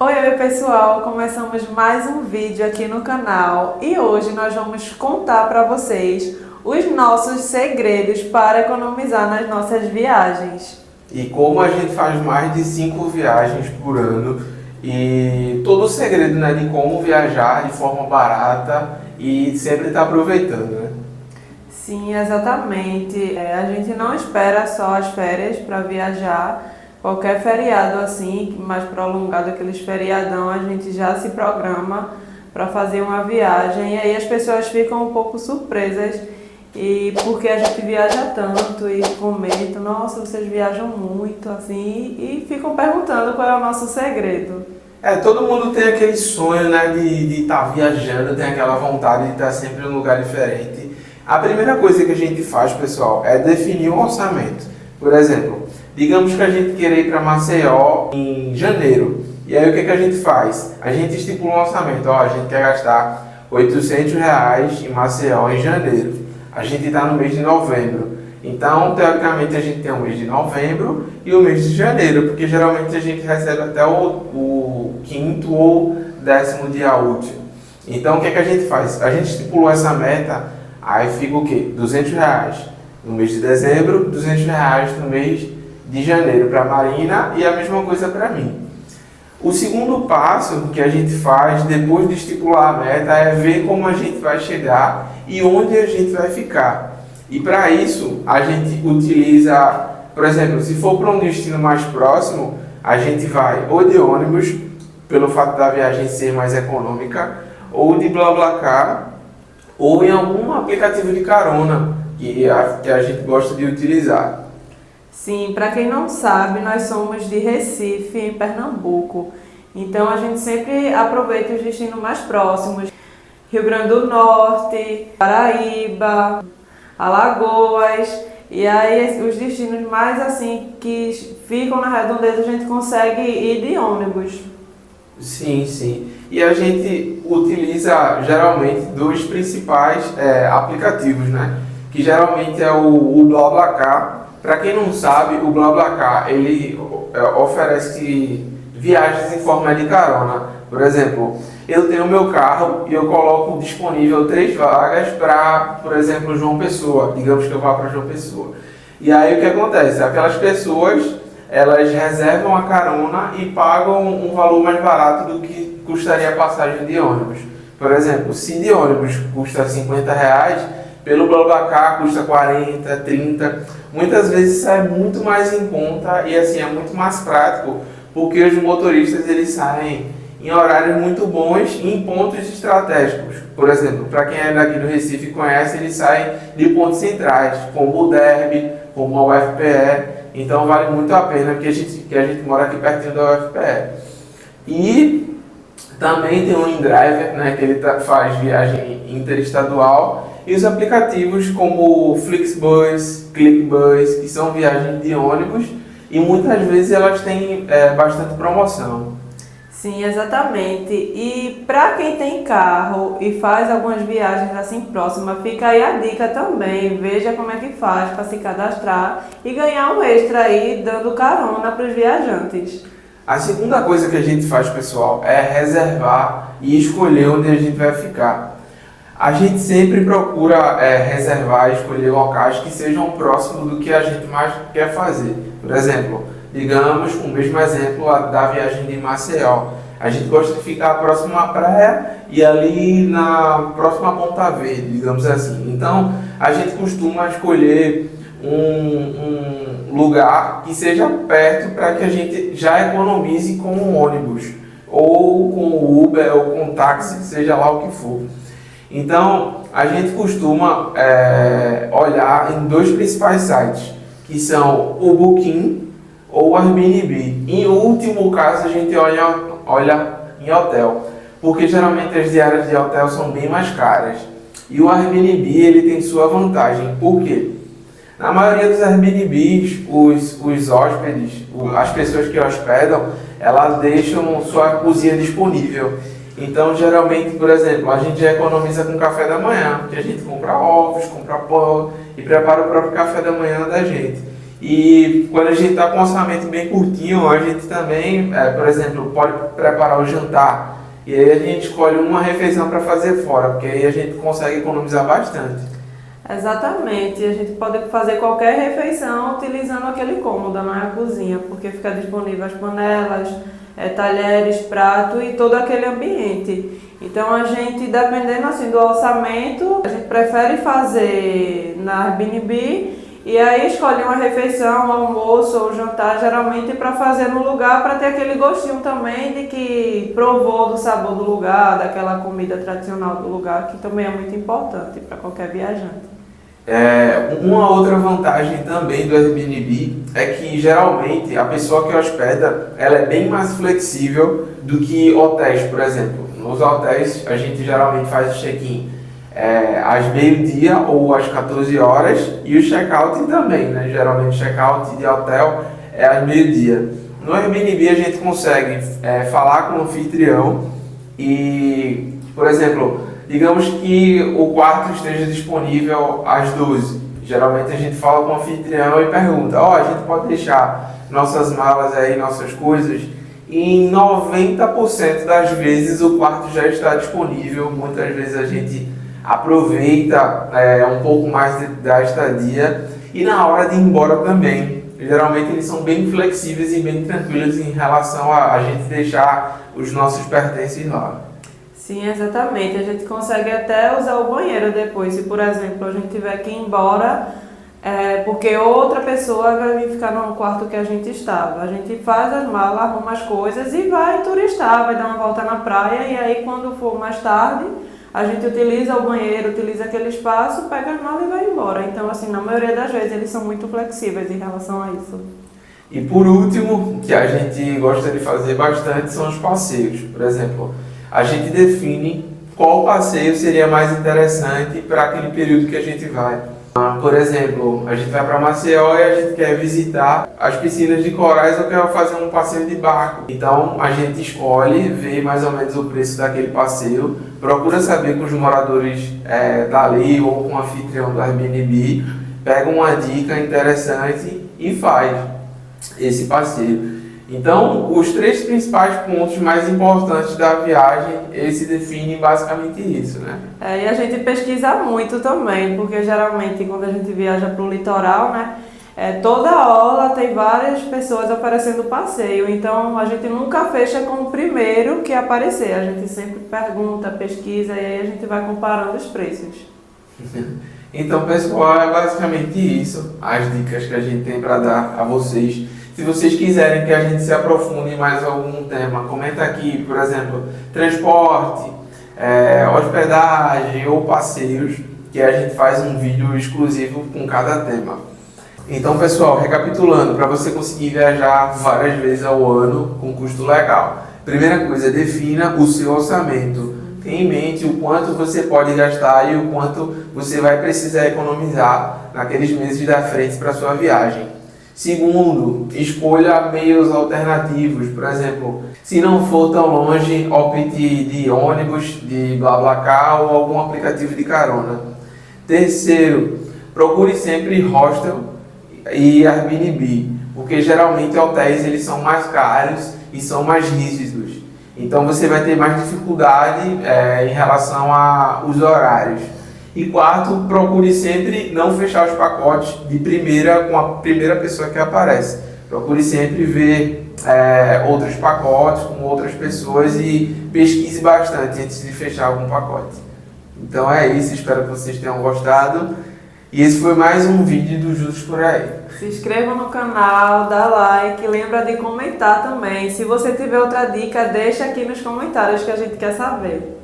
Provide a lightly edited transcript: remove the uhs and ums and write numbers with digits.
Oi pessoal, começamos mais um vídeo aqui no canal e hoje nós vamos contar para vocês os nossos segredos para economizar nas nossas viagens. E como a gente faz mais de 5 viagens por ano e todo o segredo, né, de como viajar de forma barata e sempre estar aproveitando, né? Sim, exatamente. A gente não espera só as férias para viajar. Qualquer feriado assim, mais prolongado, aqueles feriadão, a gente já se programa para fazer uma viagem e aí as pessoas ficam um pouco surpresas e porque a gente viaja tanto e comentam, nossa, vocês viajam muito assim e ficam perguntando qual é o nosso segredo. Todo mundo tem aquele sonho, né, de estar viajando, tem aquela vontade de estar sempre em um lugar diferente. A primeira coisa que a gente faz, pessoal, é definir um orçamento. Por exemplo, digamos que a gente queira ir para Maceió em janeiro. E aí o que a gente faz? A gente estipula um orçamento. A gente quer gastar R$ 800 em Maceió em janeiro. A gente está no mês de novembro. Então, teoricamente, a gente tem o mês de novembro e o mês de janeiro, porque geralmente a gente recebe até o quinto ou 10º dia útil. Então, o que a gente faz? A gente estipulou essa meta, aí fica o quê? R$ 200 no mês de dezembro, R$ 200 no mês de janeiro para a Marina e a mesma coisa para mim. O segundo passo que a gente faz depois de estipular a meta é ver como a gente vai chegar e onde a gente vai ficar. E para isso a gente utiliza, por exemplo, se for para um destino mais próximo, a gente vai ou de ônibus, pelo fato da viagem ser mais econômica, ou de BlaBlaCar, ou em algum aplicativo de carona que a gente gosta de utilizar. Sim, para quem não sabe, nós somos de Recife, em Pernambuco. Então a gente sempre aproveita os destinos mais próximos. Rio Grande do Norte, Paraíba, Alagoas. E aí os destinos mais assim que ficam na redondeza a gente consegue ir de ônibus. Sim, sim. E a gente utiliza geralmente dois principais aplicativos, né? Que geralmente é o BlaBlaCar. Para quem não sabe, o BlaBlaCar ele oferece viagens em forma de carona. Por exemplo, eu tenho meu carro e eu coloco disponível 3 vagas para, por exemplo, João Pessoa. Digamos que eu vá para João Pessoa. E aí o que acontece? Aquelas pessoas, elas reservam a carona e pagam um valor mais barato do que custaria a passagem de ônibus. Por exemplo, se de ônibus custa R$ 50, pelo BlaBlaCar custa 40, 30. Muitas vezes sai muito mais em conta e assim é muito mais prático, porque os motoristas eles saem em horários muito bons e em pontos estratégicos. Por exemplo, para quem é daqui do Recife e conhece, eles saem de pontos centrais, como o Derby, como a UFPE. Então vale muito a pena que a gente mora aqui pertinho da UFPE. E também tem o InDriver, né, que ele faz viagem interestadual. E os aplicativos como Flixbus, ClickBus, que são viagens de ônibus e muitas vezes elas têm bastante promoção. Sim, exatamente. E para quem tem carro e faz algumas viagens assim próximas, fica aí a dica também. Veja como é que faz para se cadastrar e ganhar um extra aí dando carona para os viajantes. A segunda coisa que a gente faz, pessoal, é reservar e escolher onde a gente vai ficar. A gente sempre procura reservar e escolher locais que sejam próximos do que a gente mais quer fazer. Por exemplo, digamos, o mesmo exemplo da viagem de Maceió. A gente gosta de ficar próximo à praia e ali na próxima Ponta Verde, digamos assim. Então, a gente costuma escolher um lugar que seja perto para que a gente já economize com um ônibus, ou com o Uber, ou com o táxi, seja lá o que for. Então, a gente costuma olhar em dois principais sites, que são o Booking ou o Airbnb. Em último caso, a gente olha em hotel, porque geralmente as diárias de hotel são bem mais caras. E o Airbnb ele tem sua vantagem. Por quê? Na maioria dos Airbnbs, os hóspedes, as pessoas que hospedam, elas deixam sua cozinha disponível. Então, geralmente, por exemplo, a gente já economiza com café da manhã, porque a gente compra ovos, compra pão e prepara o próprio café da manhã da gente. E quando a gente está com um orçamento bem curtinho, a gente também, por exemplo, pode preparar o jantar. E aí a gente escolhe uma refeição para fazer fora, porque aí a gente consegue economizar bastante. Exatamente, a gente pode fazer qualquer refeição utilizando aquele cômodo na cozinha, porque fica disponível as panelas, talheres, prato e todo aquele ambiente. Então a gente, dependendo assim do orçamento, a gente prefere fazer na Airbnb e aí escolhe uma refeição, um almoço ou jantar, geralmente para fazer no lugar, para ter aquele gostinho também de que provou do sabor do lugar, daquela comida tradicional do lugar, que também é muito importante para qualquer viajante. Uma outra vantagem também do Airbnb é que geralmente a pessoa que hospeda ela é bem mais flexível do que hotéis, por exemplo. Nos hotéis a gente geralmente faz o check-in às meio-dia ou às 14 horas e o check-out também, né? Geralmente o check-out de hotel é às meio-dia. No Airbnb a gente consegue falar com o anfitrião e, por exemplo, digamos que o quarto esteja disponível às 12. Geralmente a gente fala com o anfitrião e pergunta, a gente pode deixar nossas malas aí, nossas coisas? E em 90% das vezes o quarto já está disponível. Muitas vezes a gente aproveita um pouco mais da estadia e na hora de ir embora também. Geralmente eles são bem flexíveis e bem tranquilos em relação a gente deixar os nossos pertences lá. Sim, exatamente. A gente consegue até usar o banheiro depois, se por exemplo a gente tiver que ir embora, porque outra pessoa vai vir ficar no quarto que a gente estava. A gente faz as malas, arruma as coisas e vai turistar, vai dar uma volta na praia e aí quando for mais tarde, a gente utiliza o banheiro, utiliza aquele espaço, pega as malas e vai embora. Então, assim, na maioria das vezes eles são muito flexíveis em relação a isso. E por último, que a gente gosta de fazer bastante são os passeios. Por exemplo, a gente define qual passeio seria mais interessante para aquele período que a gente vai. Por exemplo, a gente vai para Maceió e a gente quer visitar as piscinas de corais ou quer fazer um passeio de barco. Então a gente escolhe, vê mais ou menos o preço daquele passeio, procura saber com os moradores dali ou com o anfitrião do Airbnb, pega uma dica interessante e faz esse passeio. Então, os 3 principais pontos mais importantes da viagem, eles se definem basicamente isso, né? E a gente pesquisa muito também, porque geralmente quando a gente viaja para o litoral, né, toda orla tem várias pessoas oferecendo passeio, então a gente nunca fecha com o primeiro que aparecer, a gente sempre pergunta, pesquisa e aí a gente vai comparando os preços. Então, pessoal, é basicamente isso, as dicas que a gente tem para dar a vocês. Se vocês quiserem que a gente se aprofunde em mais algum tema, comenta aqui, por exemplo, transporte, hospedagem ou passeios, que a gente faz um vídeo exclusivo com cada tema. Então, pessoal, recapitulando, para você conseguir viajar várias vezes ao ano com custo legal. Primeira coisa, defina o seu orçamento. Tenha em mente o quanto você pode gastar e o quanto você vai precisar economizar naqueles meses da frente para sua viagem. Segundo, escolha meios alternativos. Por exemplo, se não for tão longe, opte de ônibus, de BlaBlaCar ou algum aplicativo de carona. Terceiro, procure sempre hostel e Airbnb, porque geralmente hotéis eles são mais caros e são mais rígidos. Então você vai ter mais dificuldade em relação aos horários. E quarto, procure sempre não fechar os pacotes de primeira com a primeira pessoa que aparece. Procure sempre ver outros pacotes com outras pessoas e pesquise bastante antes de fechar algum pacote. Então é isso, espero que vocês tenham gostado. E esse foi mais um vídeo do Justos por Aí. Se inscreva no canal, dá like, lembra de comentar também. Se você tiver outra dica, deixa aqui nos comentários que a gente quer saber.